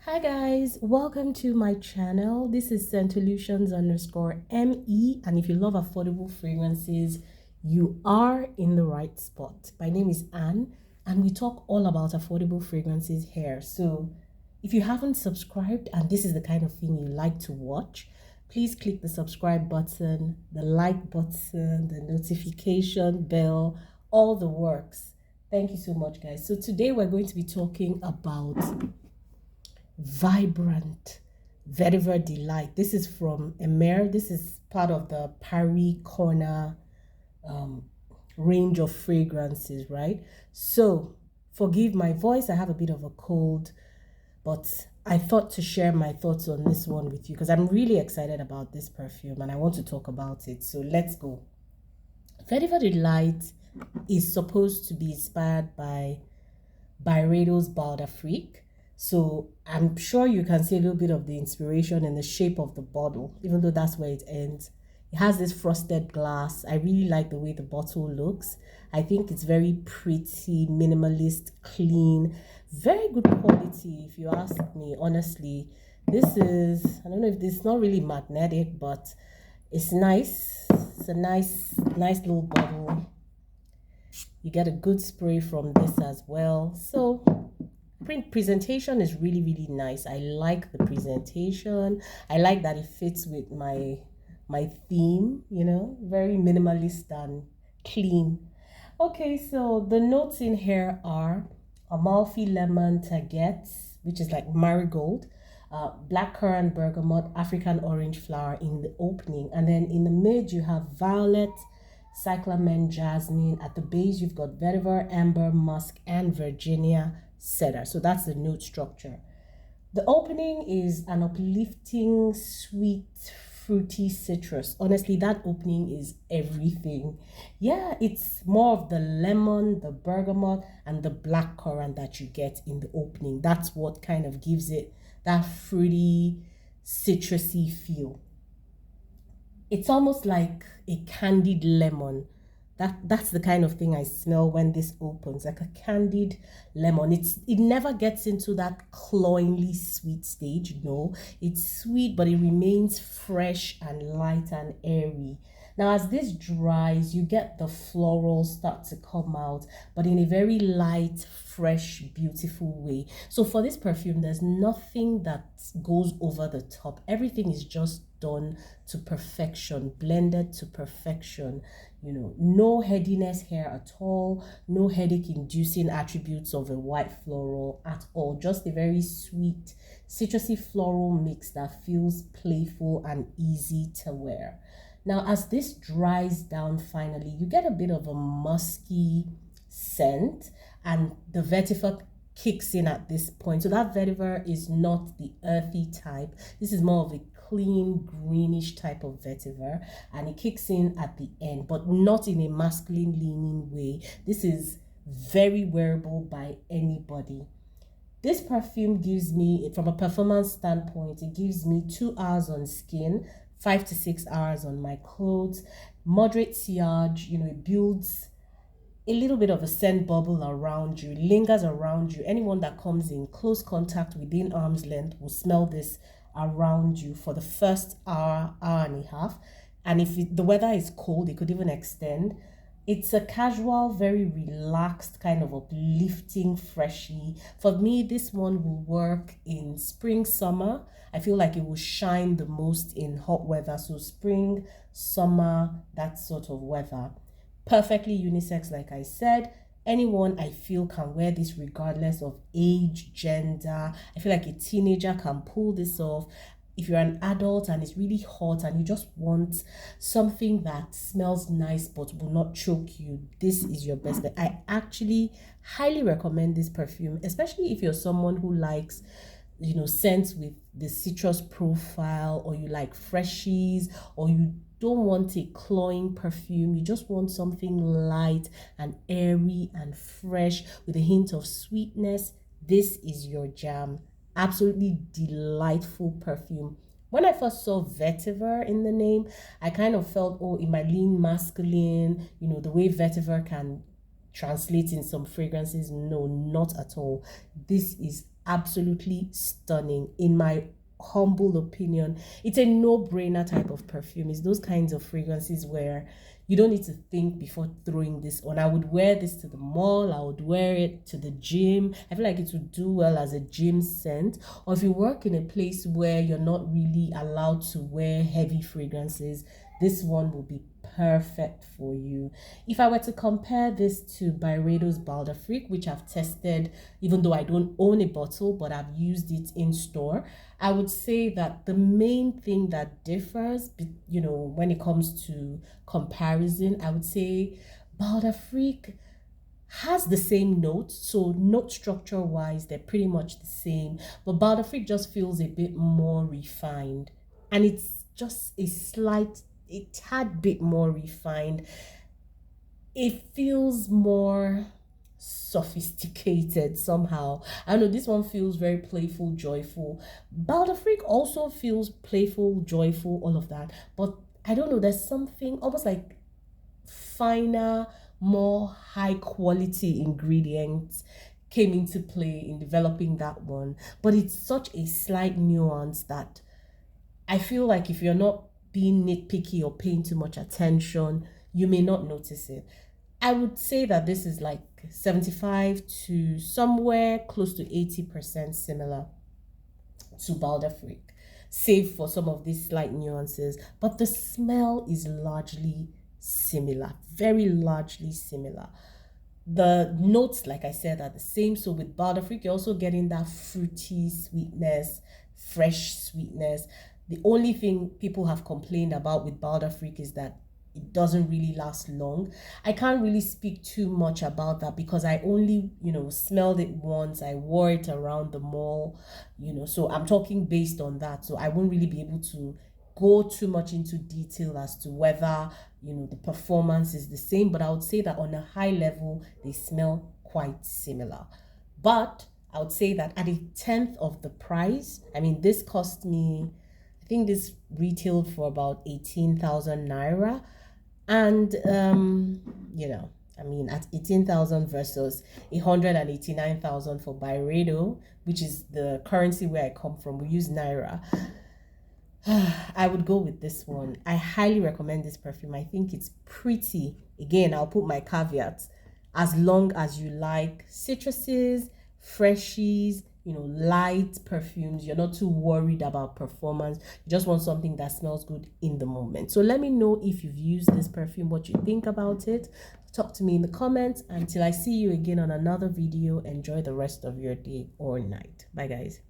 Hi guys, welcome to my channel. This is Scentolutions_ME, and if you love affordable fragrances, you are in the right spot. My name is Anne, and we talk all about affordable fragrances here. So if you haven't subscribed and this is the kind of thing you like to watch, please click the subscribe button, the like button, the notification bell, all the works. Thank you so much, guys. So today we're going to be talking about vibrant Vetiver Delight. This is from Emir. This is part of the Paris Corner range of fragrances, right? So forgive my voice. I have a bit of a cold, but I thought to share my thoughts on this one with you because I'm really excited about this perfume and I want to talk about it. So let's go. Vetiver Delight is supposed to be inspired by Byredo's aldafrique. So I'm sure you can see a little bit of the inspiration in the shape of the bottle, even though that's where it ends. It has this frosted glass. I really like the way the bottle looks. I think it's very pretty, minimalist, clean, very good quality if you ask me, honestly. This is, I don't know if this is not really magnetic, but it's nice. It's a nice little bottle. You get a good spray from this as well. So presentation is really nice. I like the presentation. I like that it fits with my theme, very minimalist and clean. Okay, so the notes in here are Amalfi lemon taget, which is like marigold, blackcurrant bergamot, African orange flower in the opening, and then in the mid you have violet, cyclamen, jasmine. At the base you've got vetiver, amber, musk, and Virginia cedar. So that's the note structure. The opening is an uplifting, sweet, fruity citrus. Honestly, that opening is everything. Yeah, it's more of the lemon, the bergamot, and the blackcurrant that you get in the opening. That's what kind of gives it that fruity, citrusy feel. It's almost like a candied lemon. That's the kind of thing I smell when this opens, like a candied lemon. It never gets into that cloyingly sweet stage. No, it's sweet, but it remains fresh and light and airy. Now, as this dries, you get the florals start to come out, but in a very light, fresh, beautiful way. So for this perfume, there's nothing that goes over the top. Everything is just done to perfection, blended to perfection. No headiness here at all, no headache inducing attributes of a white floral at all, just a very sweet citrusy floral mix that feels playful and easy to wear. Now, as this dries down finally, you get a bit of a musky scent, and the vetiver kicks in at this point. So that vetiver is not the earthy type. This is more of a clean greenish type of vetiver, and it kicks in at the end, but not in a masculine leaning way. This is very wearable by anybody. This perfume gives me, from a performance standpoint, it gives me 2 hours on skin, 5 to 6 hours on my clothes, moderate sillage. It builds a little bit of a scent bubble around you, lingers around you. Anyone that comes in close contact within arm's length will smell this around you for the first hour and a half. And if the weather is cold, it could even extend. It's a casual, very relaxed, kind of uplifting, freshly. For me, this one will work in spring, summer. I feel like it will shine the most in hot weather. So spring, summer, that sort of weather. Perfectly unisex, like I said. Anyone I feel can wear this regardless of age, gender. I feel like a teenager can pull this off. If you're an adult and it's really hot and you just want something that smells nice but will not choke you, this is your best bet. I actually highly recommend this perfume, especially if you're someone who likes scents with the citrus profile, or you like freshies, or you don't want a cloying perfume, you just want something light and airy and fresh with a hint of sweetness. This is your jam. Absolutely delightful perfume. When I first saw vetiver in the name, I kind of felt, oh, it might lean masculine, the way vetiver can translate in some fragrances. No, not at all. This is absolutely stunning in my humble opinion. It's a no-brainer type of perfume. It's those kinds of fragrances where you don't need to think before throwing this on. I would wear this to the mall, I would wear it to the gym. I feel like it would do well as a gym scent. Or if you work in a place where you're not really allowed to wear heavy fragrances, this one will be perfect for you. If I were to compare this to Byredo's Baldafrique, which I've tested, even though I don't own a bottle, but I've used it in store, I would say that the main thing that differs, when it comes to comparison, I would say Baldafrique has the same notes, so note structure wise they're pretty much the same, but Baldafrique just feels a bit more refined, and it's just a tad bit more refined. It feels more sophisticated somehow. I don't know, this one feels very playful, joyful. Baldafrique also feels playful, joyful, all of that, but I don't know, there's something almost like finer, more high quality ingredients came into play in developing that one. But it's such a slight nuance that I feel like if you're not being nitpicky or paying too much attention, you may not notice it. I would say that this is like 75 to somewhere close to 80% similar to Baldafrique, save for some of these slight nuances. But the smell is largely similar, very largely similar. The notes, like I said, are the same. So with Baldafrique, you're also getting that fruity sweetness, fresh sweetness. The only thing people have complained about with Baldafrique is that it doesn't really last long. I can't really speak too much about that because I only, smelled it once. I wore it around the mall, so I'm talking based on that. So I won't really be able to go too much into detail as to whether, the performance is the same, but I would say that on a high level, they smell quite similar. But I would say that at a tenth of the price, I mean, this cost me, I think this retailed for about 18,000 naira. And I mean, at 18,000 versus 189,000 for Byredo, which is the currency where I come from, we use naira. I would go with this one. I highly recommend this perfume. I think it's pretty. Again, I'll put my caveats. As long as you like citruses, freshies, light perfumes, you're not too worried about performance. You just want something that smells good in the moment. So let me know if you've used this perfume, what you think about it. Talk to me in the comments. Until I see you again on another video, enjoy the rest of your day or night. Bye, guys.